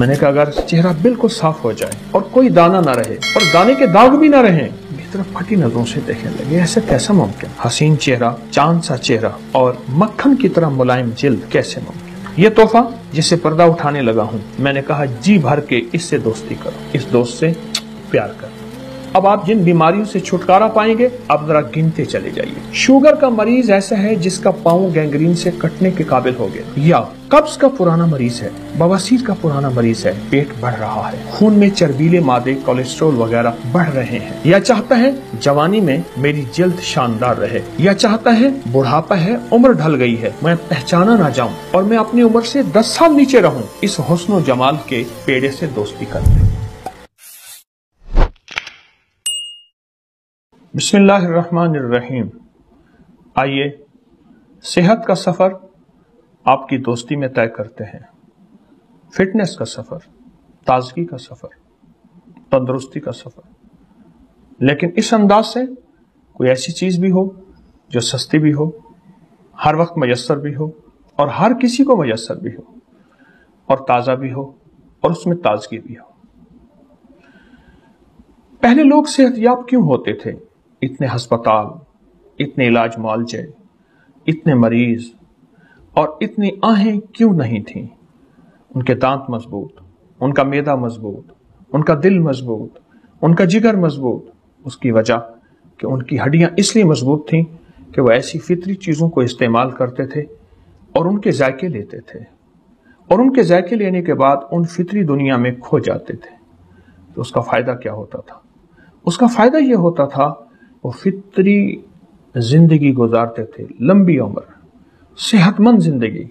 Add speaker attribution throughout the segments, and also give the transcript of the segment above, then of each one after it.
Speaker 1: मैंने कहा अगर चेहरा बिल्कुल साफ हो जाए और कोई दाना ना रहे और दाने के दाग भी ना रहे, तरफ फटी नजरों से देखने लगे, ऐसे कैसा मुमकिन? हसीन चेहरा, चांद सा चेहरा और मक्खन की तरह मुलायम जिल्द, कैसे मुमकिन? ये तोहफा जिसे पर्दा उठाने लगा हूँ, मैंने कहा जी भर के इससे दोस्ती करो, इस दोस्त से प्यार करो। अब आप जिन बीमारियों से छुटकारा पाएंगे, आप जरा गिनते चले जाइए। शुगर का मरीज ऐसा है जिसका पांव गैंग्रीन से कटने के काबिल हो गया, या कब्ज का पुराना मरीज है, बवासीर का पुराना मरीज है, पेट बढ़ रहा है, खून में चर्बीले मादे कोलेस्ट्रॉल वगैरह बढ़ रहे हैं, या चाहता है जवानी में मेरी जल्द शानदार रहे, या चाहता है बुढ़ापा है, उम्र ढल गई है, मैं पहचाना ना जाऊं और मैं अपनी उम्र से 10 साल नीचे रहूं, इस हुस्न और जमाल के पेड़े से दोस्ती करते। बिस्मिल्लाहिर्रहमानिर्रहीम। आइए सेहत का सफर आपकी दोस्ती में तय करते हैं। फिटनेस का सफर, ताजगी का सफर, तंदुरुस्ती का सफर, लेकिन इस अंदाज से कोई ऐसी चीज भी हो जो सस्ती भी हो, हर वक्त मयसर भी हो और हर किसी को मयसर भी हो, और ताजा भी हो और उसमें ताजगी भी हो। पहले लोग सेहतयाब क्यों होते थे? इतने हस्पताल, इतने इलाज मुआलजे, इतने मरीज और इतनी आहें क्यों नहीं थीं? उनके दांत मजबूत, उनका मैदा मजबूत, उनका दिल मजबूत, उनका जिगर मजबूत। उसकी वजह कि उनकी हड्डियां इसलिए मजबूत थीं कि वो ऐसी फितरी चीजों को इस्तेमाल करते थे और उनके जायके लेते थे, और उनके जायके लेने के बाद उन फितरी दुनिया में खो जाते थे। तो उसका फायदा क्या होता था? उसका फायदा यह होता था वो फितरी जिंदगी गुजारते थे, लंबी उम्र, सेहतमंद जिंदगी।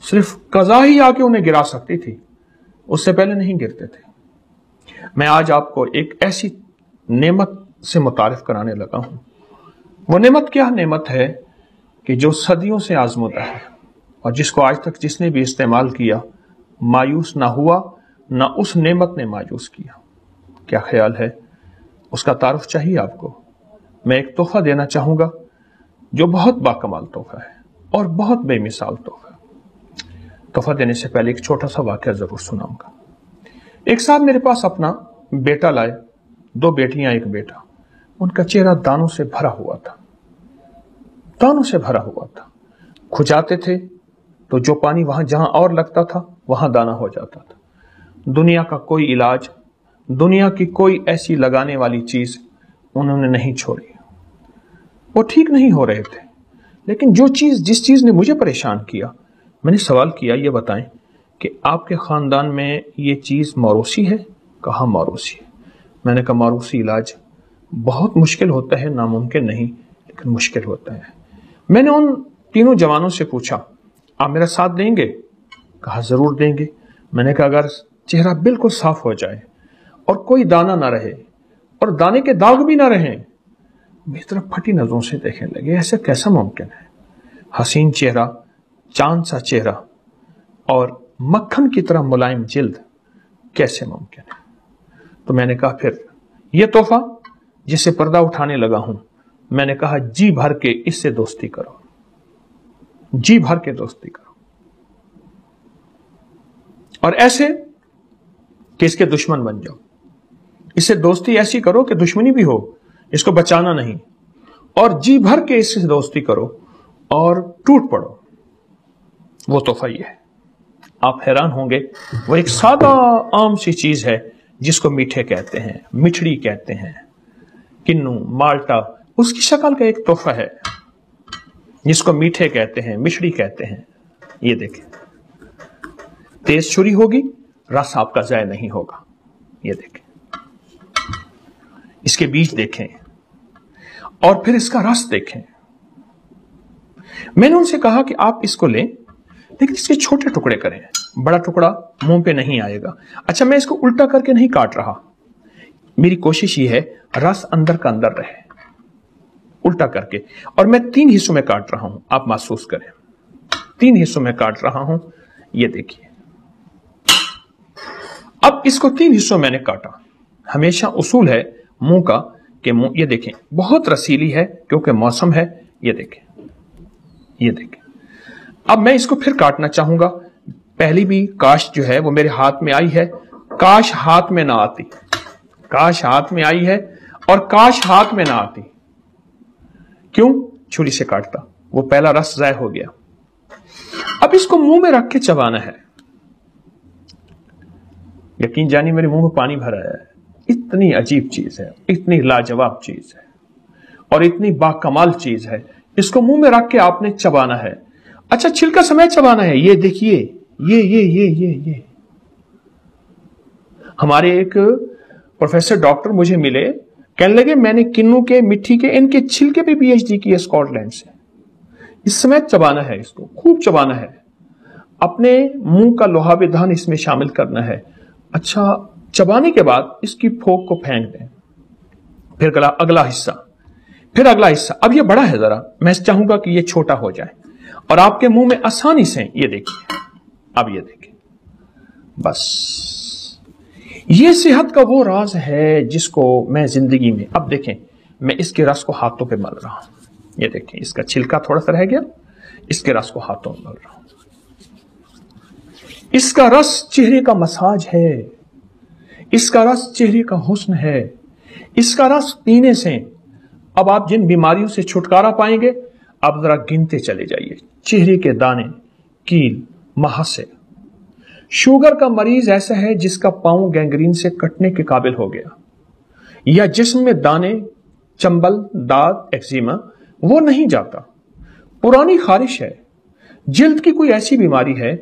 Speaker 1: सिर्फ कज़ा ही आके उन्हें गिरा सकती थी, उससे पहले नहीं गिरते थे। मैं आज आपको एक ऐसी नेमत से मुतारिफ कराने लगा हूं। वो नेमत क्या नेमत है कि जो सदियों से आजमुदा है और जिसको आज तक जिसने भी इस्तेमाल किया मायूस ना हुआ, ना उस नेमत ने मायूस किया। क्या ख्याल है? उसका तारुफ चाहिए आपको? मैं एक तोहफा देना चाहूंगा जो बहुत बाकमाल तोहफा है और बहुत बेमिसाल तोहफा। तोहफा देने से पहले एक छोटा सा वाकया जरूर सुनाऊंगा। एक साहब मेरे पास अपना बेटा लाए, 2 बेटियां, 1 बेटा। उनका चेहरा दानों से भरा हुआ था, दानों से भरा हुआ था। खुजाते थे तो जो पानी वहां जहां और लगता था वहां दाना हो जाता था। दुनिया का कोई इलाज, दुनिया की कोई ऐसी लगाने वाली चीज उन्होंने नहीं छोड़ी। वो ठीक नहीं हो रहे थे, लेकिन जिस चीज ने मुझे परेशान किया, मैंने सवाल किया, ये बताएं कि आपके खानदान में ये चीज मौरूसी है? कहा मौरूसी है। मैंने कहा मौरूसी इलाज बहुत मुश्किल होता है, नामुमकिन नहीं, लेकिन मुश्किल होता है। मैंने उन तीनों जवानों से पूछा, आप मेरा साथ देंगे? कहा जरूर देंगे। मैंने कहा अगर चेहरा बिल्कुल साफ हो जाए और कोई दाना ना रहे और दाने के दाग भी ना रहे, मेरी तरफ फटी नजरों से देखने लगे, ऐसे कैसा मुमकिन है? हसीन चेहरा, चांद सा चेहरा और मक्खन की तरह मुलायम जिल्द, कैसे मुमकिन है? तो मैंने कहा फिर यह तोहफा जिसे पर्दा उठाने लगा हूं, मैंने कहा जी भर के इससे दोस्ती करो, जी भर के दोस्ती करो, और ऐसे कि इसके दुश्मन बन जाओ। इससे दोस्ती ऐसी करो कि दुश्मनी भी हो, इसको बचाना नहीं, और जी भर के इससे दोस्ती करो और टूट पड़ो। वो तोहफा ये है। आप हैरान होंगे, वो एक सादा आम सी चीज है जिसको मीठे कहते हैं, मिठड़ी कहते हैं, किन्नू, माल्टा, उसकी शक्ल का एक तोहफा है जिसको मीठे कहते हैं, मिठड़ी कहते हैं। ये देखें, तेज छुरी होगी, रस आपका ज़ाया नहीं होगा। ये देखें, इसके बीज देखें और फिर इसका रस देखें। मैंने उनसे कहा कि आप इसको लें, लेकिन इसके छोटे टुकड़े करें, बड़ा टुकड़ा मुंह पे नहीं आएगा। अच्छा, मैं इसको उल्टा करके नहीं काट रहा, मेरी कोशिश ये है रस अंदर का अंदर रहे, उल्टा करके। और मैं 3 हिस्सों में काट रहा हूं, आप महसूस करें, 3 हिस्सों में काट रहा हूं। ये देखिए, अब इसको 3 हिस्सों मैंने काटा। हमेशा उसूल है मुंह का कि मुंह, ये देखें, बहुत रसीली है क्योंकि मौसम है। ये देखें, ये देखें। अब मैं इसको फिर काटना चाहूंगा। पहली भी काश जो है वो मेरे हाथ में आई है, काश हाथ में ना आती, काश हाथ में आई है और काश हाथ में ना आती। क्यों? छुरी से काटता, वो पहला रस ज़ाय हो गया। अब इसको मुंह में रख के चबाना है। यकीन जानिए मेरे मुंह में पानी भरा है। इतनी अजीब चीज है, इतनी लाजवाब चीज है और इतनी बाकमाल चीज है। इसको मुंह में रख के आपने चबाना है। अच्छा, छिलका समेत चबाना है। ये देखिए, ये हमारे एक प्रोफेसर डॉक्टर मुझे मिले, कहने लगे मैंने किन्नू के, मिट्टी के, इनके छिलके पे पीएचडी की है स्कॉटलैंड से। इस समेत चबाना है, इसको खूब चबाना है। अपने मुंह का लोहा विधान इसमें शामिल करना है। अच्छा, चबाने के बाद इसकी फोक को फेंक दें। फिर अगला हिस्सा, फिर अगला हिस्सा। अब ये बड़ा है जरा, मैं चाहूंगा कि ये छोटा हो जाए और आपके मुंह में आसानी से, ये देखिए, अब ये देखिए, बस ये सेहत का वो राज है जिसको मैं जिंदगी में, अब देखें मैं इसके रस को हाथों पे मल रहा हूं। ये देखें, इसका छिलका थोड़ा सा रह गया, इसके रस को हाथों में मल रहा हूं। इसका रस चेहरे का मसाज है, इसका रस चेहरे का हुस्न है। इसका रस पीने से अब आप जिन बीमारियों से छुटकारा पाएंगे, आप जरा गिनते चले जाइए। चेहरे के दाने, कील, महासे। शुगर का मरीज ऐसा है जिसका पांव गैंग्रीन से कटने के काबिल हो गया, या जिस्म में दाने, चंबल, दाद, एक्जिमा, वो नहीं जाता। पुरानी खारिश है, जिल्द की कोई ऐसी बीमारी है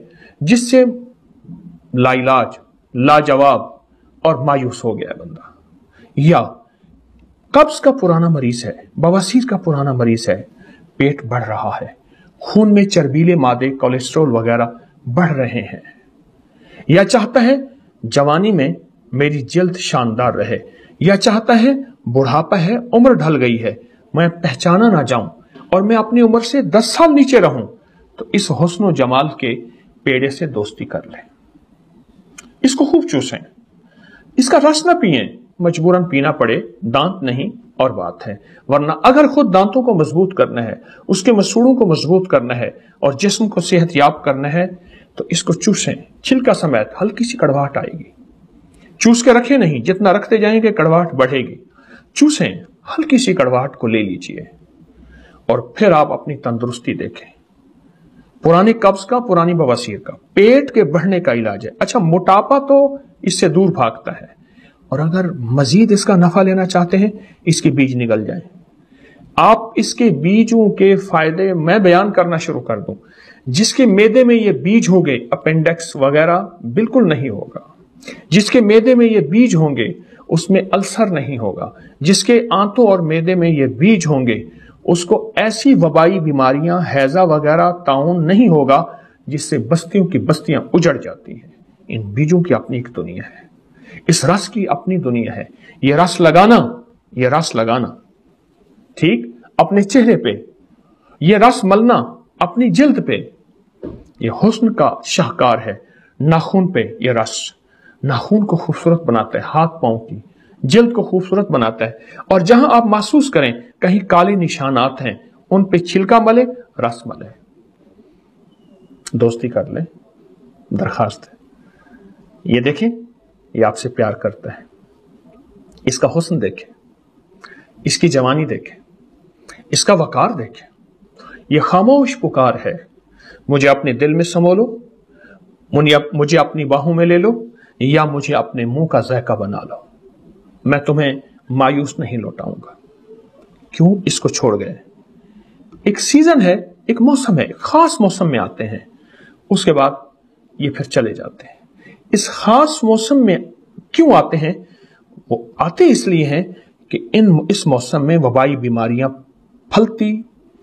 Speaker 1: जिससे लाइलाज, लाजवाब और मायूस हो गया बंदा, या कब्ज का पुराना मरीज है, बवासीर का पुराना मरीज है, पेट बढ़ रहा है, खून में चर्बीले मादे, कोलेस्ट्रॉल वगैरह बढ़ रहे हैं, या चाहता है जवानी में मेरी जल्द शानदार रहे, या चाहता है बुढ़ापा है, उम्र ढल गई है, मैं पहचाना ना जाऊं और मैं अपनी उम्र से 10 साल नीचे रहूं, तो इस हुस्न जमाल के पेड़े से दोस्ती कर ले। इसको खूब चूसें, इसका रस ना पिएं, मजबूरन पीना पड़े, दांत नहीं और बात है। वरना अगर खुद दांतों को मजबूत करना है, उसके मसूड़ों को मजबूत करना है और जिस्म को सेहतयाब करना है, तो इसको चूसें, छिलका समेत। हल्की सी कड़वाहट आएगी, चूस के रखें नहीं, जितना रखते जाएंगे कड़वाहट बढ़ेगी। चूसें, हल्की सी कड़वाहट को ले लीजिए और फिर आप अपनी तंदुरुस्ती देखें। पुरानी कब्ज का, पुरानी बवासीर का, पेट के बढ़ने का इलाज है। अच्छा, मोटापा तो इससे दूर भागता है, और अगर मजीद इसका नफा लेना चाहते हैं, इसके बीज निकल जाएं। आप इसके बीजों के फायदे मैं बयान करना शुरू कर दूं। जिसके मैदे में ये बीज होंगे, अपेंडिक्स वगैरह बिल्कुल नहीं होगा। जिसके मैदे में ये बीज होंगे, उसमें अल्सर नहीं होगा। जिसके आंतों और मैदे में ये बीज होंगे, उसको ऐसी वबाई बीमारियां, हैजा वगैरह ताउन नहीं होगा जिससे बस्तियों की बस्तियां उजड़ जाती हैं। इन बीजों की अपनी एक दुनिया है, इस रस की अपनी दुनिया है। ये रस लगाना, ये रस लगाना, ठीक, अपने चेहरे पे, ये रस मलना अपनी जिल्द पे, ये हुस्न का शाहकार है। नाखून पे ये रस नाखून को खूबसूरत बनाता है, हाथ पांव की जिल्द को खूबसूरत बनाता है। और जहां आप महसूस करें कहीं काले निशानात हैं, उन पे छिलका मले, रस मले, दोस्ती कर ले, दरखास्त है। ये देखें, ये आपसे प्यार करता है। इसका हुस्न देखें, इसकी जवानी देखें, इसका वकार देखें। ये खामोश पुकार है, मुझे अपने दिल में समो लो, मुझे अपनी बाहों में ले लो, या मुझे अपने मुंह का ज़ायका बना लो, मैं तुम्हें मायूस नहीं लौटाऊंगा। क्यों इसको छोड़ गए? एक सीजन है, एक मौसम है, खास मौसम में आते हैं, उसके बाद ये फिर चले जाते हैं। इस खास मौसम में क्यों आते हैं? वो आते इसलिए हैं कि इस मौसम में वबाई बीमारियां फलती,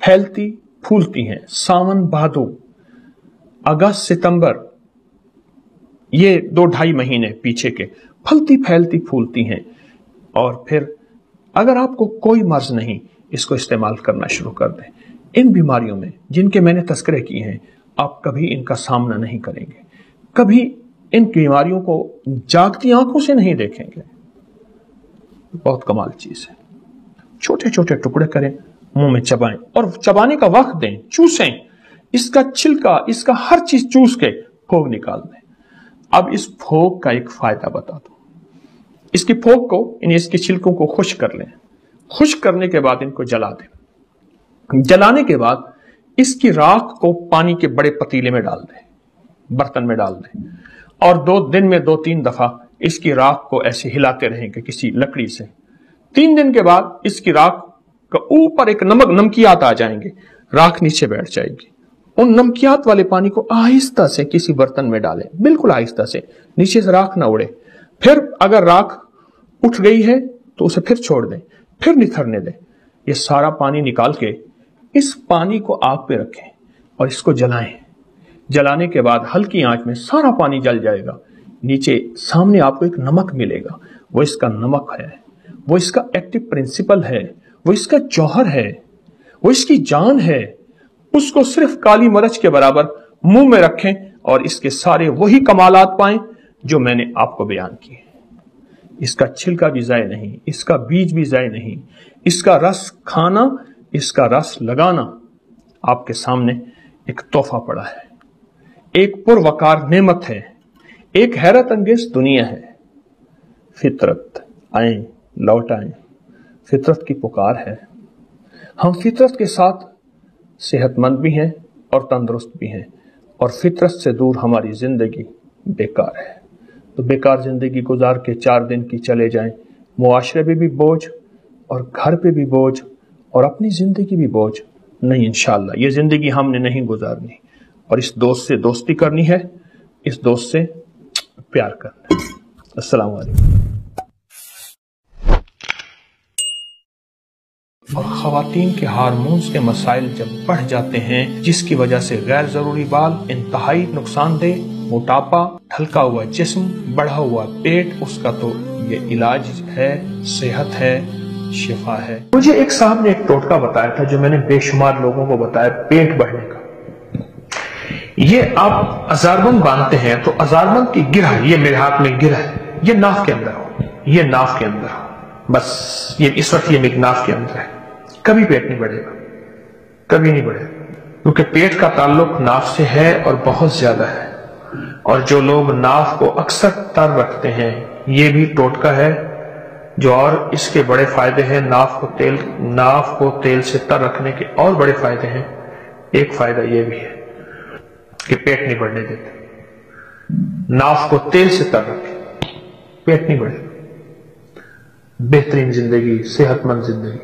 Speaker 1: फैलती, फूलती हैं। सावन, भादो, अगस्त, सितंबर, ये 2-2.5 महीने पीछे के फलती, फैलती, फूलती हैं। और फिर अगर आपको कोई मर्ज नहीं, इसको इस्तेमाल करना शुरू कर दें। इन बीमारियों में जिनके मैंने तस्करे किए हैं, आप कभी इनका सामना नहीं करेंगे, कभी इन बीमारियों को जागती आंखों से नहीं देखेंगे। बहुत कमाल चीज है। छोटे छोटे टुकड़े करें, मुंह में चबाएं और चबाने का वक्त दें, चूसें। इसका छिलका, इसका हर चीज चूस के پھوگ نکال دیں۔ اب اس پھوگ کا ایک فائدہ بتا دوں۔ اس کی پھوگ کو اس کے چھلکوں کو خشک کر لیں، خشک کرنے کے بعد ان کو جلا دیں۔ جلانے کے بعد اس کی راکھ کو پانی کے بڑے پتیلے میں ڈال دیں، برتن میں ڈال دیں، اور 2 دن میں 2-3 دفعہ اس کی راکھ کو ایسے ہلاتے رہیں کہ کسی لکڑی سے۔ 3 دن کے بعد اس کی راکھ کا اوپر ایک نمکیات آ جائیں گے، راکھ نیچے بیٹھ جائے گی۔ ان نمکیات والے پانی کو آہستہ سے کسی برتن میں ڈالیں، بالکل آہستہ سے، نیچے سے راکھ نہ اڑے۔ پھر اگر راکھ اٹھ گئی ہے تو اسے پھر چھوڑ دیں، پھر نتھرنے دیں۔ یہ سارا پانی نکال کے اس پانی کو آگ پہ رکھیں اور اس کو جلائیں۔ جلانے کے بعد ہلکی آنچ میں سارا پانی جل جائے گا۔ نیچے سامنے آپ کو ایک نمک ملے گا، وہ اس کا نمک ہے، وہ اس کا ایکٹیو پرنسپل ہے، وہ اس کا جوہر ہے، وہ اس کی جان ہے۔ اس کو صرف کالی مرچ کے برابر منہ میں رکھیں اور اس کے سارے وہی کمالات پائیں جو میں نے آپ کو بیان کیے۔ اس کا چھلکا بھی ضائع نہیں، اس کا بیج بھی ضائع نہیں، اس کا رس کھانا، اس کا رس لگانا آپ کے سامنے ایک تحفہ پڑا ہے، ایک پروقار نعمت ہے، ایک حیرت انگیز دنیا ہے۔ فطرت آئیں، لوٹ آئیں، فطرت کی پکار ہے۔ ہم فطرت کے ساتھ صحت مند بھی ہیں اور تندرست بھی ہیں، اور فطرت سے دور ہماری زندگی بیکار ہے۔ تو بیکار زندگی گزار کے 4 دن کی چلے جائیں، معاشرے پہ بھی بوجھ اور گھر پہ بھی بوجھ اور اپنی زندگی بھی بوجھ نہیں۔ انشاءاللہ یہ زندگی ہم نے نہیں گزارنی، اور اس دوست سے دوستی کرنی ہے، اس دوست سے پیار کرنا ہے۔ السلام علیکم۔ اور خواتین کے ہارمونز کے مسائل جب بڑھ جاتے ہیں، جس کی وجہ سے غیر ضروری بال، انتہائی نقصان دہ موٹاپا، ڈھلکا ہوا جسم، بڑھا ہوا پیٹ، اس کا تو یہ علاج ہے، صحت ہے، شفا ہے۔ مجھے ایک صاحب نے ایک ٹوٹکا بتایا تھا جو میں نے بے شمار لوگوں کو بتایا، پیٹ بڑھنے کا۔ یہ آپ ازاربند باندھتے ہیں تو ازاربند کی گرہ، یہ میرے ہاتھ میں گرہ ہے، یہ ناف کے اندر ہو، یہ ناف کے اندر ہو، بس یہ اس وقت یہ میری ناف کے اندر ہے۔ کبھی پیٹ نہیں بڑھے گا، کبھی نہیں بڑھے گا، کیونکہ پیٹ کا تعلق ناف سے ہے اور بہت زیادہ ہے۔ اور جو لوگ ناف کو اکثر تر رکھتے ہیں، یہ بھی ٹوٹکا ہے جو، اور اس کے بڑے فائدے ہیں۔ ناف کو تیل سے تر رکھنے کے اور بڑے فائدے ہیں۔ ایک فائدہ یہ بھی ہے کہ پیٹ نہیں بڑھنے دیتے۔ ناف کو تیل سے تر رکھیں، پیٹ نہیں بڑھے۔ بہترین زندگی، صحت مند زندگی،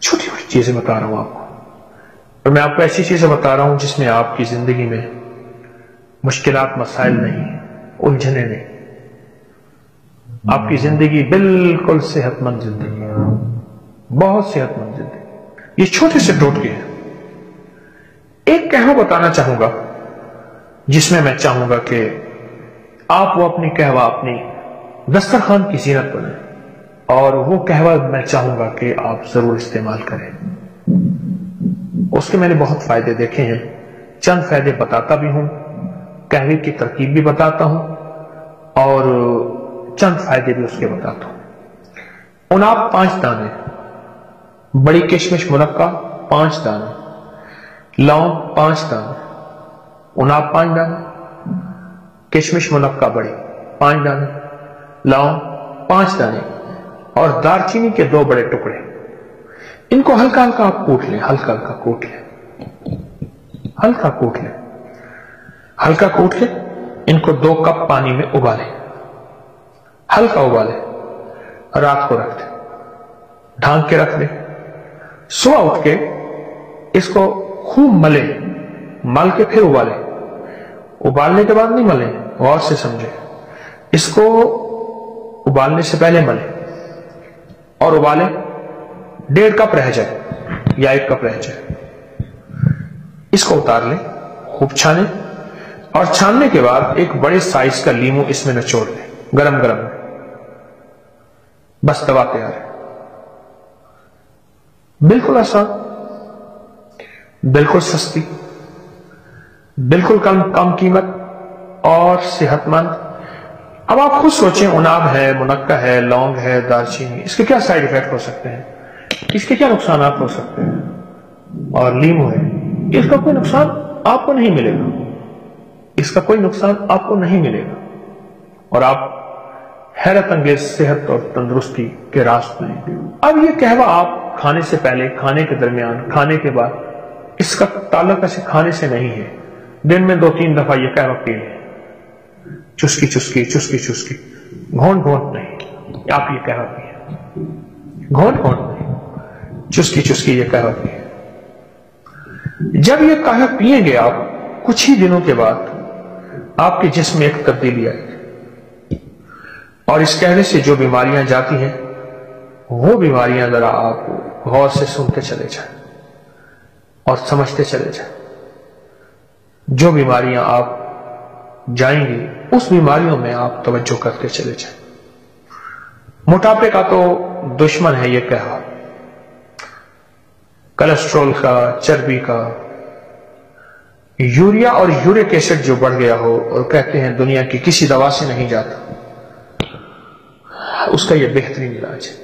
Speaker 1: چھوٹی چھوٹی چیزیں بتا رہا ہوں آپ کو، اور میں آپ کو ایسی چیزیں بتا رہا ہوں جس میں آپ کی زندگی میں مشکلات، مسائل نہیں، الجھنے نہیں۔ آپ کی زندگی بالکل صحت مند زندگی ہے، بہت صحت مند زندگی۔ یہ چھوٹے سے ٹوٹکے ہیں۔ ایک قہوہ بتانا چاہوں گا جس میں چاہوں گا کہ آپ وہ اپنی قہوہ اپنی دسترخوان کی زینت بنائیں، اور وہ قہوہ میں چاہوں گا کہ آپ ضرور استعمال کریں۔ اس کے میں نے بہت فائدے دیکھے ہیں، چند فائدے بتاتا بھی ہوں، قہوے کی ترکیب بھی بتاتا ہوں، اور چند فائدے بھی اس کے بتاتا ہوں۔ اناب 5 دانے، بڑی کشمش منقع 5 دانے، لونگ 5 دانے، اناب 5 دانے، کشمش منقع بڑی 5 دانے، لونگ 5 دانے، اور دارچینی کے 2 بڑے ٹکڑے۔ ان کو ہلکا ہلکا آپ کوٹ لیں، ہلکا ہلکا کوٹ لیں، ہلکا کوٹ لیں، ہلکا کوٹ کے ان کو 2 کپ پانی میں ابالیں، ہلکا ابالیں، رات کو رکھ دیں، ڈھانک کے رکھ دیں۔ صبح اٹھ کے اس کو خوب ملیں، مل کے پھر ابالیں۔ ابالنے کے بعد نہیں ملیں، غور سے سمجھیں، اس کو ابالنے سے پہلے ملیں اور ابالیں، 1.5 کپ رہ جائے یا 1 کپ رہ جائے۔ اس کو اتار لیں، خوب چھانیں، اور چھاننے کے بعد ایک بڑے سائز کا لیمو اس میں نچوڑ لیں، گرم گرم میں۔ بس دوا تیار ہے، بالکل آسان، بالکل سستی، بالکل کم قیمت اور صحت مند۔ اب آپ خود سوچیں، اناب ہے، منقع ہے، لونگ ہے، دارچینی، اس کے کیا سائیڈ ایفیکٹ ہو سکتے ہیں، اس کے کیا نقصانات ہو سکتے ہیں، اور لیمو ہے، اس کا کوئی نقصان آپ کو نہیں ملے گا۔ اس کا کوئی نقصان آپ کو نہیں ملے گا اور آپ حیرت انگیز صحت اور تندرستی کے راست میں. اب یہ قہوہ آپ کھانے سے پہلے، کھانے کے درمیان، کھانے کے بعد، اس کا تعلق ایسے کھانے سے نہیں ہے. دن میں 2-3 دفعہ یہ قہوہ پی لیں، چسکی چسکی چسکی چسکی، گھونٹ گھونٹ نہیں. آپ یہ قہوہ پیئیں، گھونٹ گھونٹ نہیں، چسکی چسکی یہ قہوہ پیئیں. جب یہ قہوہ پیئیں گے آپ، کچھ ہی دنوں کے بعد آپ کے جسم میں ایک تبدیلی آئے گی اور اس قہوے سے جو بیماریاں جاتی ہیں وہ بیماریاں ذرا آپ غور سے سنتے چلے جائیں اور سمجھتے چلے جائیں. جو بیماریاں آپ جائیں گی اس بیماریوں میں آپ توجہ کرتے چلے جائیں. موٹاپے کا تو دشمن ہے یہ قہوہ، کولیسٹرول کا، چربی کا، یوریا اور یورک ایسڈ جو بڑھ گیا ہو اور کہتے ہیں دنیا کی کسی دوا سے نہیں جاتا، اس کا یہ بہترین علاج ہے.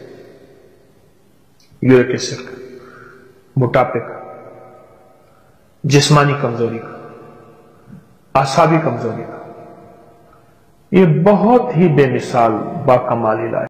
Speaker 1: یورک ایسڈ کا، موٹاپے کا، جسمانی کمزوری کا، اعصابی کمزوری کا، یہ بہت ہی بے مثال باکمال علاج.